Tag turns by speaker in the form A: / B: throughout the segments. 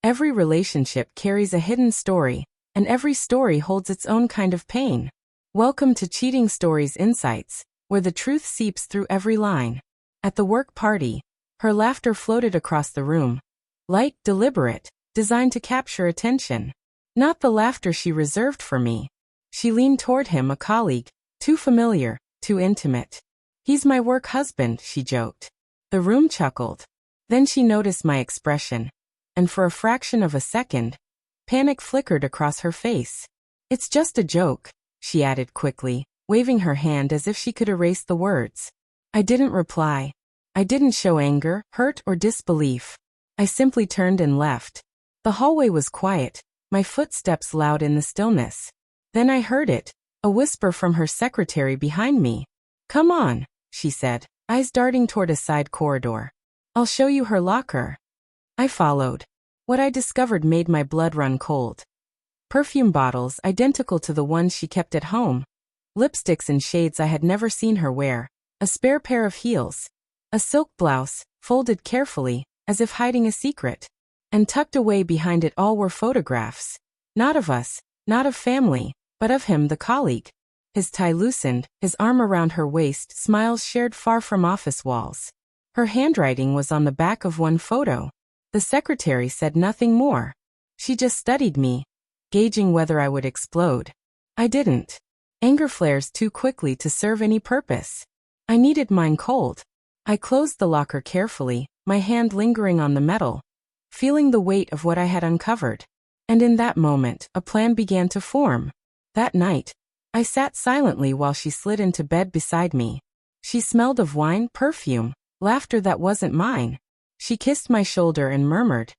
A: Every relationship carries a hidden story, and every story holds its own kind of pain. Welcome to Cheating Stories Insights, where the truth seeps through every line. At the work party, her laughter floated across the room. Light, deliberate, designed to capture attention. Not the laughter she reserved for me. She leaned toward him, a colleague, too familiar, too intimate. "He's my work husband," she joked. The room chuckled. Then she noticed my expression, and for a fraction of a second, panic flickered across her face. "It's just a joke," she added quickly, waving her hand as if she could erase the words. I didn't reply. I didn't show anger, hurt, or disbelief. I simply turned and left. The hallway was quiet, my footsteps loud in the stillness. Then I heard it, a whisper from her secretary behind me. "Come on," she said, eyes darting toward a side corridor. "I'll show you her locker." I followed. What I discovered made my blood run cold. Perfume bottles identical to the ones she kept at home. Lipsticks in shades I had never seen her wear. A spare pair of heels. A silk blouse, folded carefully, as if hiding a secret. And tucked away behind it all were photographs. Not of us, not of family, but of him, the colleague. His tie loosened, his arm around her waist, smiles shared far from office walls. Her handwriting was on the back of one photo. The secretary said nothing more. She just studied me, gauging whether I would explode. I didn't. Anger flares too quickly to serve any purpose. I needed mine cold. I closed the locker carefully, my hand lingering on the metal, feeling the weight of what I had uncovered. And in that moment, a plan began to form. That night, I sat silently while she slid into bed beside me. She smelled of wine, perfume, laughter that wasn't mine. She kissed my shoulder and murmured,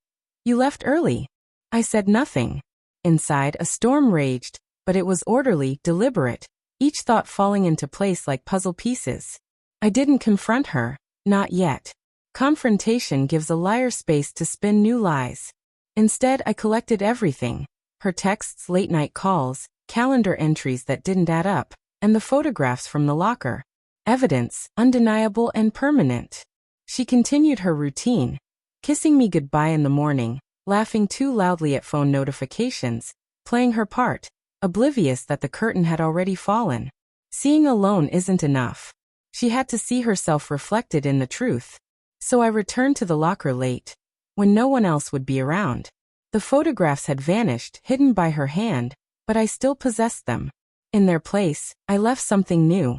A: "You left early." I said nothing. Inside, a storm raged, but it was orderly, deliberate, each thought falling into place like puzzle pieces. I didn't confront her, not yet. Confrontation gives a liar space to spin new lies. Instead, I collected everything. Her texts, late-night calls, calendar entries that didn't add up, and the photographs from the locker. Evidence, undeniable and permanent. She continued her routine, kissing me goodbye in the morning, laughing too loudly at phone notifications, playing her part, oblivious that the curtain had already fallen. Seeing alone isn't enough. She had to see herself reflected in the truth. So I returned to the locker late, when no one else would be around. The photographs had vanished, hidden by her hand, but I still possessed them. In their place, I left something new.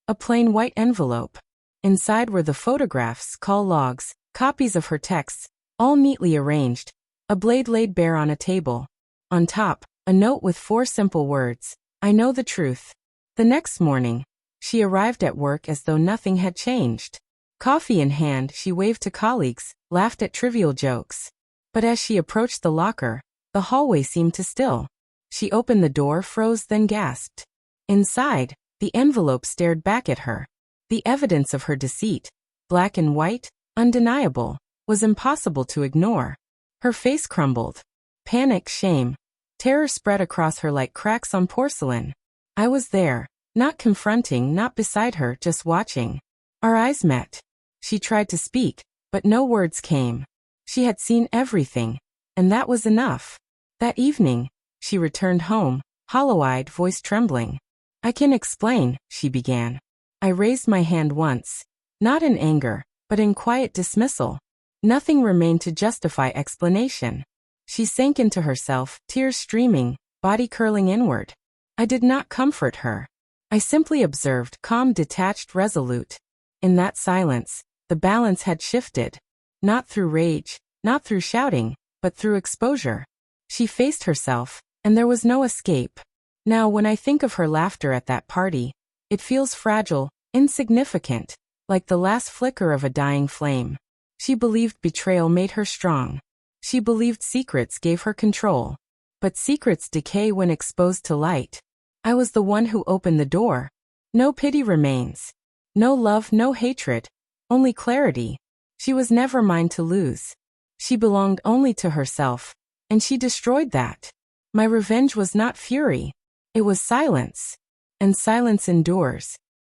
A: A plain white envelope. Inside were the photographs, call logs, copies of her texts, all neatly arranged, a blade laid bare on a table. On top, a note with 4 simple words, "I know the truth." The next morning, she arrived at work as though nothing had changed. Coffee in hand, she waved to colleagues, laughed at trivial jokes. But as she approached the locker, the hallway seemed to still. She opened the door, froze, then gasped. Inside, the envelope stared back at her. The evidence of her deceit, black and white, undeniable, was impossible to ignore. Her face crumbled. Panic, shame, terror spread across her like cracks on porcelain. I was there, not confronting, not beside her, just watching. Our eyes met. She tried to speak, but no words came. She had seen everything, and that was enough. That evening, she returned home, hollow-eyed, voice trembling. "I can explain," she began. I raised my hand once, not in anger, but in quiet dismissal. Nothing remained to justify explanation. She sank into herself, tears streaming, body curling inward. I did not comfort her. I simply observed, calm, detached, resolute. In that silence, the balance had shifted. Not through rage, not through shouting, but through exposure. She faced herself, and there was no escape. Now, when I think of her laughter at that party, it feels fragile, insignificant, like the last flicker of a dying flame. She believed betrayal made her strong. She believed secrets gave her control. But secrets decay when exposed to light. I was the one who opened the door. No pity remains. No love, no hatred. Only clarity. She was never mine to lose. She belonged only to herself. And she destroyed that. My revenge was not fury. It was silence. And silence endures.